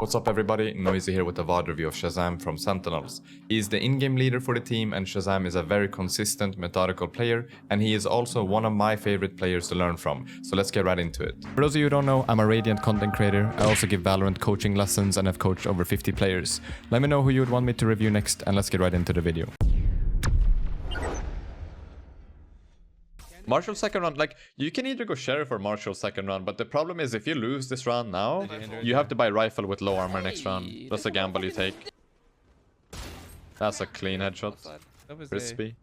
What's up everybody, Noisy here with a VoD review of ShahZaM from Sentinels. He is the in-game leader for the team, and ShahZaM is a very consistent, methodical player, and he is also one of my favorite players to learn from, so let's get right into it. For those of you who don't know, I'm a Radiant content creator. I also give Valorant coaching lessons and have coached over 50 players. Let me know who you would want me to review next, and let's get right into the video. Marshall second round, like, you can either go Sheriff or Marshall second round, but the problem is if you lose this round now, you have to buy Rifle with low armor next round. That's a gamble you take. That's a clean headshot. Crispy.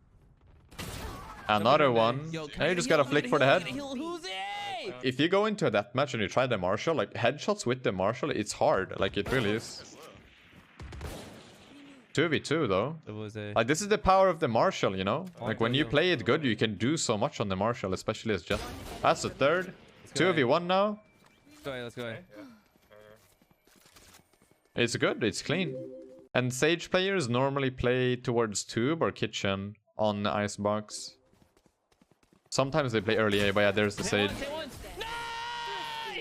Another one. Now you just gotta flick for the head. If you go into a deathmatch and you try the Marshall, like, headshots with the Marshall, it's hard. Like, it really is. 2v2 though. Like, this is the power of the Marshall, you know? Like, when you play it good, you can do so much on the Marshall, especially as Jett. That's the third. 2v1 now. Let's go. It's good, it's clean. And Sage players normally play towards Tube or Kitchen on the Icebox. Sometimes they play early A, but yeah, there's the Sage.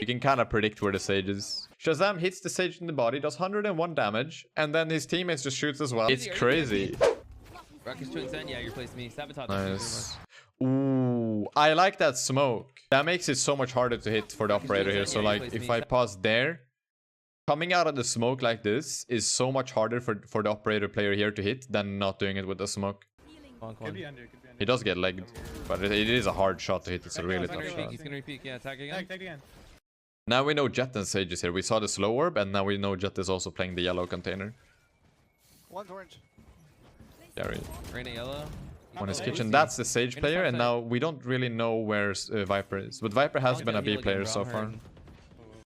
You can kind of predict where the Sage is. ShahZaM hits the Sage in the body, does 101 damage, and then his teammates just shoots as well. It's crazy. Rawkus to insane. Yeah, you replaced me. Sabotage. Nice. Ooh, I like that smoke. That makes it so much harder to hit for the operator here. So like, if I pause there, coming out of the smoke like this is so much harder for the operator player here to hit than not doing it with the smoke. He does get legged, but it is a hard shot to hit. It's a really tough shot. He's gonna repeat. Yeah, attack again. Now we know Jett and Sage is here. We saw the slow orb, and now we know Jett is also playing the yellow container. One's orange. Yeah, right. Rain yellow. On his kitchen. That's the Sage player, and now we don't really know where Viper is. But Viper has been a B player so far.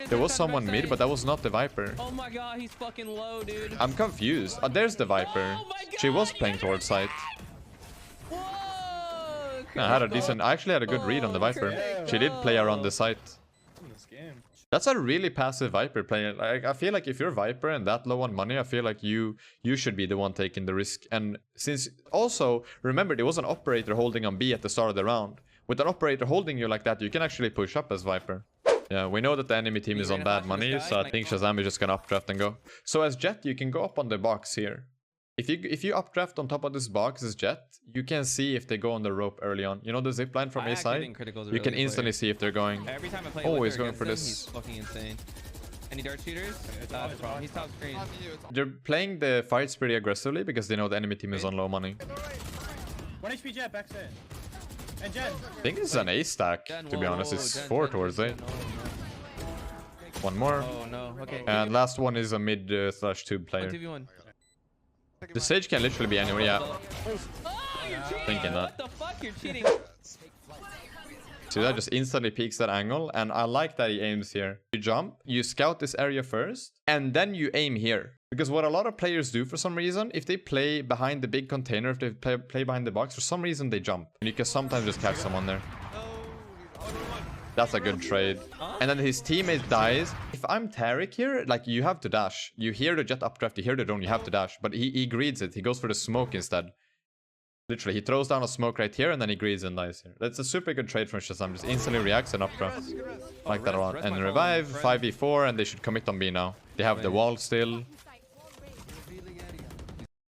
There was someone mid, but that was not the Viper. Oh my god, he's fucking low, dude. I'm confused. Oh, there's the Viper. She was playing towards site. I actually had a good read on the Viper. She did play around the site. That's a really passive Viper player. Like, I feel like if you're Viper and that low on money, I feel like you should be the one taking the risk. And since also, remember, there was an operator holding on B at the start of the round. With an operator holding you like that, you can actually push up as Viper. Yeah, we know that the enemy team is on bad money, so I think ShahZaM is just gonna updraft and go. So as Jett, you can go up on the box here. If you updraft on top of this box as Jett, you can see if they go on the rope early on. You know the zipline from A side? You can instantly see if they're going. Every time I play he's going for this. He's fucking insane. Any dart shooters? That's the problem. He's top screen. They're playing the fights pretty aggressively because they know the enemy team is on low money. 1 HP Jett, backside. And Jett. I think this is an A stack, to be honest. It's 4 towards A. One more. Oh no, okay. And last one is a mid slash tube player. 2v1. The Sage can literally be anywhere, yeah. Oh, you're cheating. Thinking that. What the fuck? You're cheating. See, that just instantly peeks that angle, and I like that he aims here. You jump, you scout this area first, and then you aim here. Because what a lot of players do for some reason, if they play behind the big container, if they play behind the box, for some reason they jump. And you can sometimes just catch someone there. That's a good trade. And then his teammate dies. If I'm Tariq here, like, you have to dash. You hear the Jett updraft, you hear the drone, you have to dash. But he greeds it. He goes for the smoke instead. Literally, he throws down a smoke right here and then he greeds and dies here. That's a super good trade from ShahZaM. Just instantly reacts and updraft. Like that a lot. And revive, 5v4, and they should commit on B now. They have the wall still.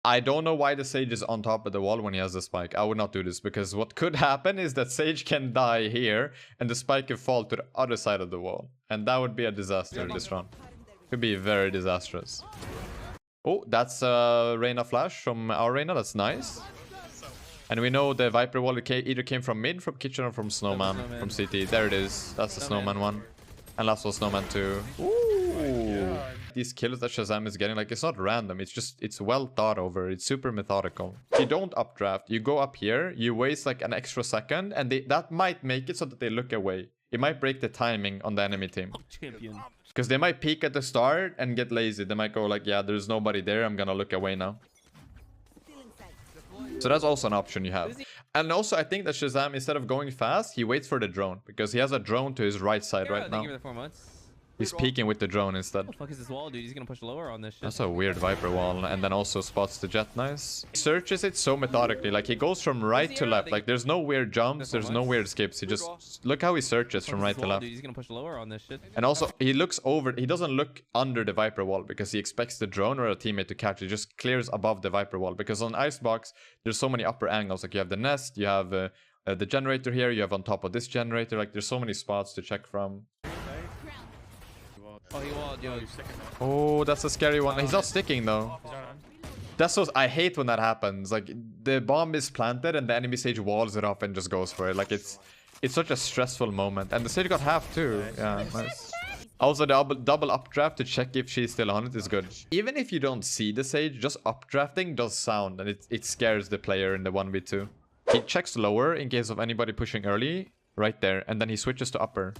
I don't know why the Sage is on top of the wall when he has the spike. I would not do this, because what could happen is that Sage can die here and the spike can fall to the other side of the wall. And that would be a disaster this round. Could be very disastrous. Oh, that's a Reyna flash from our Reyna. That's nice. And we know the Viper wall either came from mid, from kitchen, or from Snowman, from CT. There it is. That's the Snowman one. And last was Snowman 2. Ooh. These kills that ShahZaM is getting, like, it's not random. It's just, it's well thought over. It's super methodical. You don't updraft. You go up here. You waste like an extra second, and that might make it so that they look away. It might break the timing on the enemy team. Because they might peek at the start and get lazy. They might go like, yeah, there's nobody there. I'm gonna look away now. So that's also an option you have. And also, I think that ShahZaM, instead of going fast, he waits for the drone. Because he has a drone to his right side right now. He's peeking with the drone instead. What the fuck is this wall, dude? He's gonna push lower on this shit. That's a weird Viper wall, and then also spots the Jett. Nice. He searches it so methodically, like he goes from right to left. Like there's no weird jumps, there's no weird skips. He just look how he searches from right to left. Dude, he's gonna push lower on this shit. And also he looks over. He doesn't look under the Viper wall because he expects the drone or a teammate to catch. He just clears above the Viper wall because on Icebox there's so many upper angles. Like you have the nest, you have the generator here, you have on top of this generator. Like there's so many spots to check from. Oh, he walled, yo. Oh, that's a scary one. He's not sticking though. That's so. I hate when that happens. Like the bomb is planted and the enemy sage walls it off and just goes for it. Like it's such a stressful moment. And the sage got half too. Yeah, nice. Also, the double updraft to check if she's still on it is good. Even if you don't see the sage, just updrafting does sound and it scares the player in the 1v2. He checks lower in case of anybody pushing early, right there, and then he switches to upper.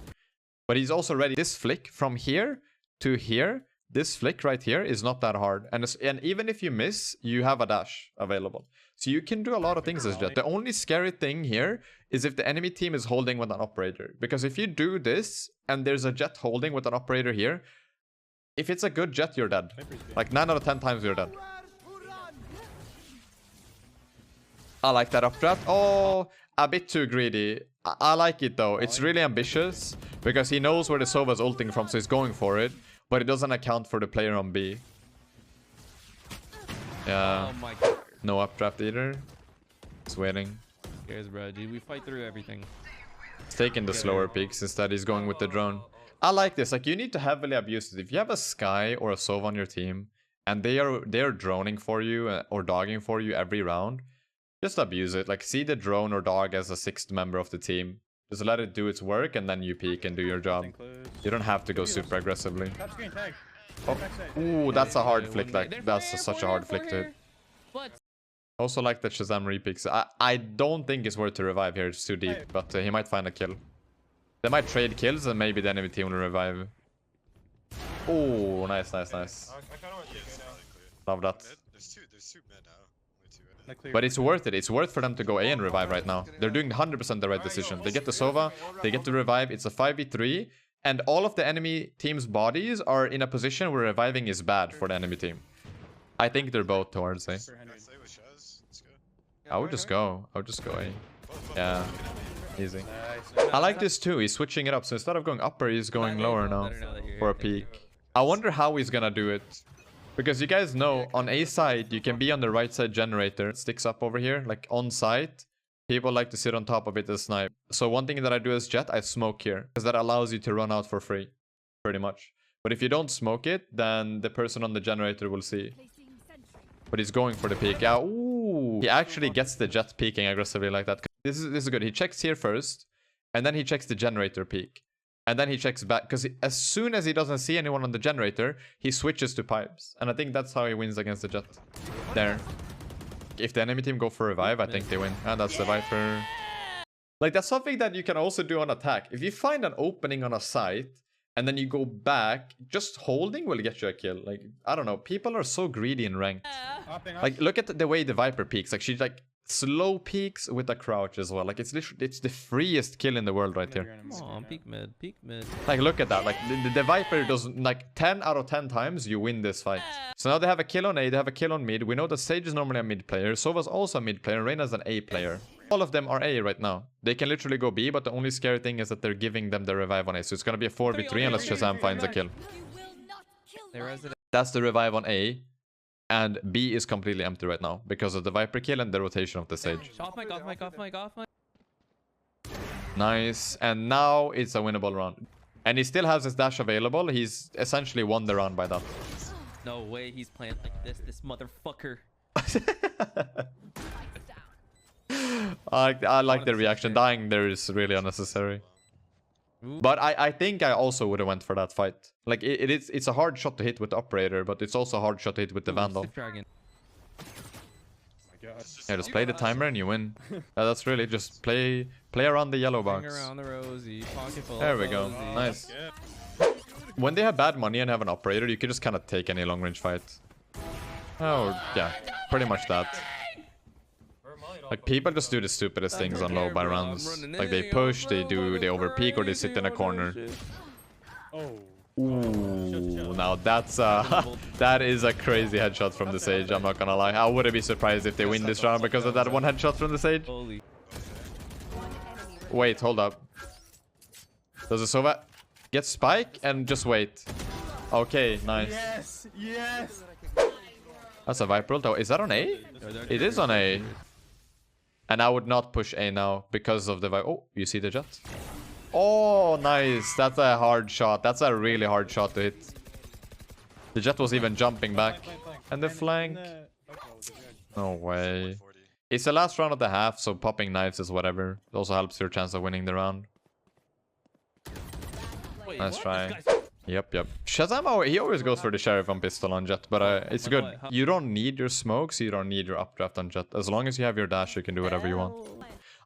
But he's also ready. This flick from here to here, this flick right here is not that hard. And even if you miss, you have a dash available. So you can do a lot of things as Jett. The only scary thing here is if the enemy team is holding with an operator. Because if you do this and there's a Jett holding with an operator here, if it's a good Jett, you're dead. Like 9 out of 10 times you're dead. I like that updraft. Oh, a bit too greedy. I like it though. It's really ambitious because he knows where the Sova's ulting from, so he's going for it. But it doesn't account for the player on B. Yeah. Oh my god. No updraft either. He's waiting. Cares, bro, dude. We fight through everything. He's taking the slower peaks instead. He's going with the drone. I like this. Like you need to heavily abuse it. If you have a Sky or a Sova on your team and they are droning for you or dogging for you every round, just abuse it. Like see the drone or dog as a 6th member of the team. Just let it do its work and then you peek and do your job. You don't have to go super aggressively. Oh. Ooh, that's a hard flick. Like that's such a hard flick to hit. Also like that ShahZaM repeaks. I don't think it's worth to revive here. It's too deep, but he might find a kill. They might trade kills and maybe the enemy team will revive. Oh, nice, nice, nice. Love that. There's two mid now. But it's worth it. It's worth for them to go A and revive right now. They're doing 100% the right decision. They get the Sova, they get the revive. It's a 5v3. And all of the enemy team's bodies are in a position where reviving is bad for the enemy team. I think they're both towards A. I would just go. I would just go A. Yeah. Easy. I like this too. He's switching it up. So instead of going upper, he's going lower now for a peek. I wonder how he's gonna do it. Because you guys know, on A side, you can be on the right side generator. It sticks up over here, like on site. People like to sit on top of it as snipe. So one thing that I do as Jett, I smoke here. Because that allows you to run out for free, pretty much. But if you don't smoke it, then the person on the generator will see. But he's going for the peek. Yeah, ooh. He actually gets the Jett peeking aggressively like that. This is good. He checks here first, and then he checks the generator peek. And then he checks back, because as soon as he doesn't see anyone on the generator, he switches to pipes. And I think that's how he wins against the Jett. There. If the enemy team go for revive, I think they win. And that's the Viper. Like, that's something that you can also do on attack. If you find an opening on a site, and then you go back, just holding will get you a kill. Like, I don't know. People are so greedy in ranked. Like, look at the way the Viper peeks. Like, she, like, slow peeks with a crouch as well. Like it's literally, it's the freest kill in the world right here. Come on, peek mid, peek mid. Like look at that. Like the Viper doesn't, like 10 out of 10 times you win this fight. So now they have a kill on A, they have a kill on mid. We know that Sage is normally a mid player. Sova's also a mid player. Reyna's an A player. All of them are A right now. They can literally go B, but the only scary thing is that they're giving them the revive on A. So it's gonna be a 4v3 unless ShahZaM finds a kill. That's the revive on A. And B is completely empty right now because of the Viper kill and the rotation of the Sage. Off mic, off mic, off mic, off mic. Nice. And now it's a winnable round. And he still has his dash available. He's essentially won the round by that. No way he's playing like this motherfucker. I like the reaction. Dying there is really unnecessary. But I think I also would have went for that fight. Like it's a hard shot to hit with the operator, but it's also a hard shot to hit with the Vandal. Yeah, just play the timer and you win. That's really just play around the yellow box. Around the rosy, pocket full there we go. Nice. When they have bad money and have an operator, you can just kind of take any long range fight. Oh yeah, pretty much that. Like people just do the stupidest things on low by rounds. Like they push, they over peak, or they sit in a corner. Ooh, now that's that is a crazy headshot from the Sage. I'm not gonna lie. I wouldn't be surprised if they win this round because of that one headshot from the Sage. Holy. Wait, hold up. Does the Sova get spike and just wait? Okay, nice. Yes, yes. That's a Viper ult. Oh, is that on A? It is on A. And I would not push A now because of the Viper. Oh, you see the Jett? Oh, nice. That's a hard shot. That's a really hard shot to hit. The Jett was even jumping back. And the flank. No way. It's the last round of the half, so popping knives is whatever. It also helps your chance of winning the round. Wait, Nice what? try. Yep. ShahZaM, he always goes for the Sheriff on pistol on Jett, but it's good. You don't need your smokes, you don't need your updraft on Jett. As long as you have your dash, you can do whatever you want.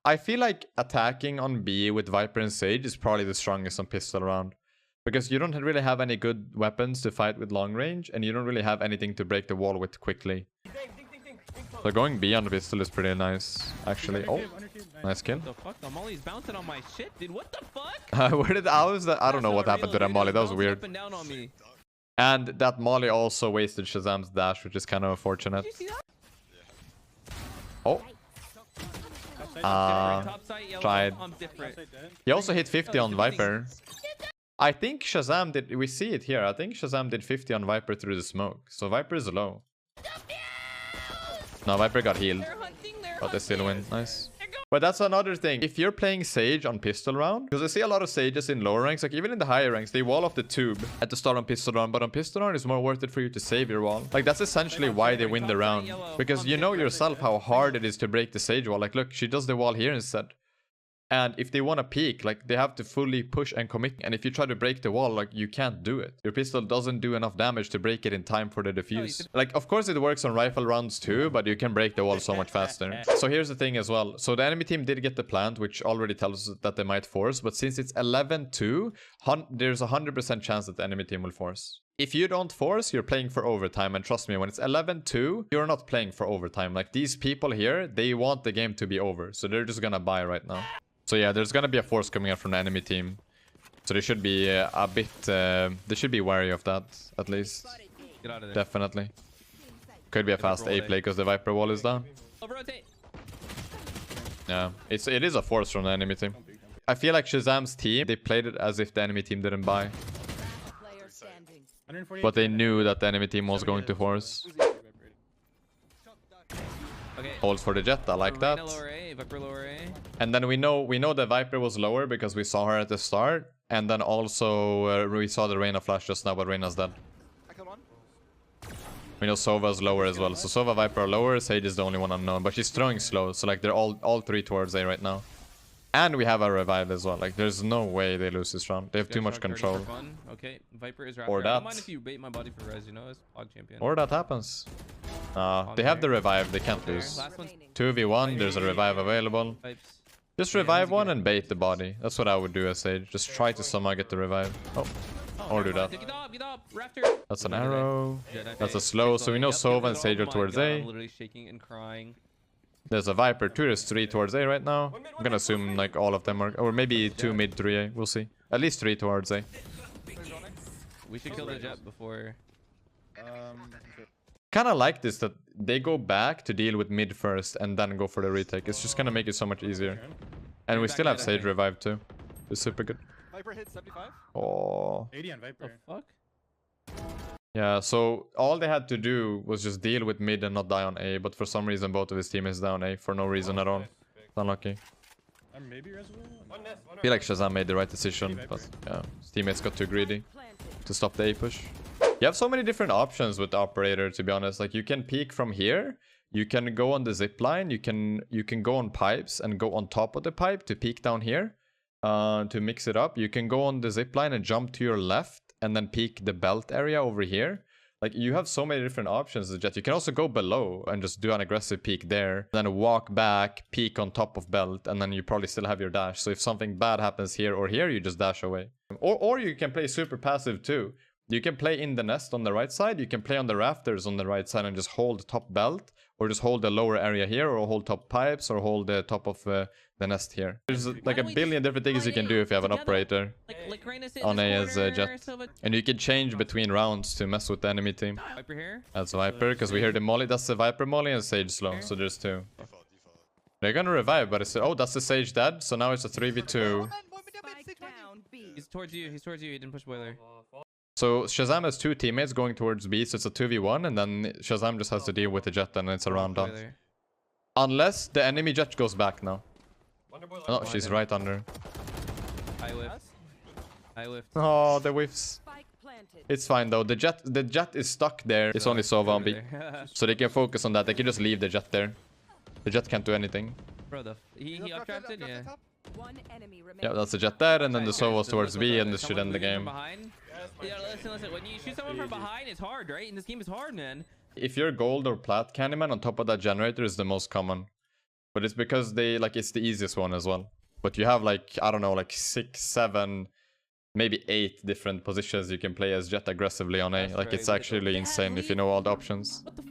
I feel like attacking on B with Viper and Sage is probably the strongest on pistol round. Because you don't really have any good weapons to fight with long range, and you don't really have anything to break the wall with quickly. So going B on the pistol is pretty nice, actually. Oh, nice kill. What the fuck? The molly's bouncing on my shit, dude. What the fuck? Where did I was that? I don't know what happened to that molly. That was weird. Up and down on me. And that molly also wasted ShahZaM's dash, which is kind of unfortunate. Did you see that? Oh. Top side, yellow. Tried. I'm different. He also hit 50 on Viper. I think ShahZaM did. We see it here. I think ShahZaM did 50 on Viper through the smoke. So Viper is low. No, Viper got healed. But they still win. Nice. But that's another thing. If you're playing Sage on pistol round, because I see a lot of Sages in lower ranks, like even in the higher ranks, they wall off the tube at the start on pistol round. But on pistol round, it's more worth it for you to save your wall. Like that's essentially why they win the round. Because you know yourself how hard it is to break the Sage wall. Like look, she does the wall here instead. And if they want to peek, like they have to fully push and commit. And if you try to break the wall, like you can't do it. Your pistol doesn't do enough damage to break it in time for the defuse. Like, of course it works on rifle rounds too, but you can break the wall so much faster. So here's the thing as well. So the enemy team did get the plant, which already tells us that they might force. But since it's 11-2, there's a 100% chance that the enemy team will force. If you don't force, you're playing for overtime. And trust me, when it's 11-2, you're not playing for overtime. Like these people here, they want the game to be over. So they're just gonna buy right now. So yeah, there's gonna be a force coming out from the enemy team. So they should be a bit... they should be wary of that, at least. Get out of there. Definitely. Could be a fast A play because the Viper wall is down. Yeah, it is a force from the enemy team. I feel like ShahZaM's team, they played it as if the enemy team didn't buy. But they knew that the enemy team was going to force. Okay. Holds for the Jett, I like that. Viper lower A. And then we know the Viper was lower because we saw her at the start. And then also we saw the Reyna flash just now, but Reyna's dead. I killed one. We know Sova's lower as well. So Sova, Viper are lower, Sage is the only one unknown. But she's throwing slow, so like they're all three towards A right now. And we have a revive as well. Like there's no way they lose this round. They have too much control. Okay, Viper is Or that. I don't mind if you bait my body for res, you know, as pod champion. Or that happens. They have the revive, they can't lose. 2v1, there's a revive available. Just revive one and bait the body. That's what I would do as Sage. Just try to somehow get the revive. Oh, or do that. Get up, Raptor. That's an arrow. That's a slow. So we know Sova and Sage are towards A. I'm literally shaking and crying. There's a Viper, 2, there's 3 towards A right now. I'm gonna assume like all of them are, or maybe 2 mid, 3 A. We'll see. At least 3 towards A. We should kill the Jett before. Kind of like this, that they go back to deal with mid first and then go for the retake. It's just gonna make it so much easier. And we still have Sage revive too. It's super good. Viper hit 75. Oh. 80 on Viper. The fuck? Yeah, so all they had to do was just deal with mid and not die on A, but for some reason both of his teammates down A for no reason at all. It's unlucky. Maybe res well. I feel like ShahZaM made the right decision, but yeah, his teammates got too greedy to stop the A push. You have so many different options with the operator, to be honest. Like you can peek from here, you can go on the zip line, you can go on pipes and go on top of the pipe to peek down here to mix it up. You can go on the zip line and jump to your left and then peek the belt area over here. Like you have so many different options as Jett. You can also go below and just do an aggressive peek there, then walk back, peek on top of belt, and then you probably still have your dash. So if something bad happens here or here, you just dash away. Or you can play super passive too. You can play in the nest on the right side. You can play on the rafters on the right side and just hold top belt. Or just hold the lower area here. Or hold top pipes. Or hold the top of the nest here. There's like a billion different things you can do if you have an operator on A as Jett. And you can change between rounds to mess with the enemy team. Viper here. That's Viper, because we hear the molly. That's the Viper molly and Sage slow. So there's two. Default. They're gonna revive, but it's... Oh, that's the Sage dead. So now it's a 3v2. He's towards you. He's towards you. He didn't push boiler. So ShahZaM has two teammates going towards B, so it's a 2v1, and then ShahZaM just has to deal with the Jett, and it's a round done. Boiler. Unless the enemy Jett goes back now. Oh, she's right under. I whiffed. I whiffed. Oh, the whiffs. It's fine though. The Jett is stuck there. It's only Sova on B. So they can focus on that. They can just leave the Jett there. The Jett can't do anything. Bro, he up-trapped it, yeah. Yeah, that's the Jett there, and then the Sova was towards B, and this should end the game. Yeah, listen. When you shoot someone from behind, it's hard, right? And this game is hard, man. If you're gold or plat Candyman, on top of that generator is the most common. But it's because they, like, it's the easiest one as well. But you have, like, I don't know, like 6, 7, maybe 8 different positions you can play as Jett aggressively on A. Like, it's actually insane if you know all the options. What the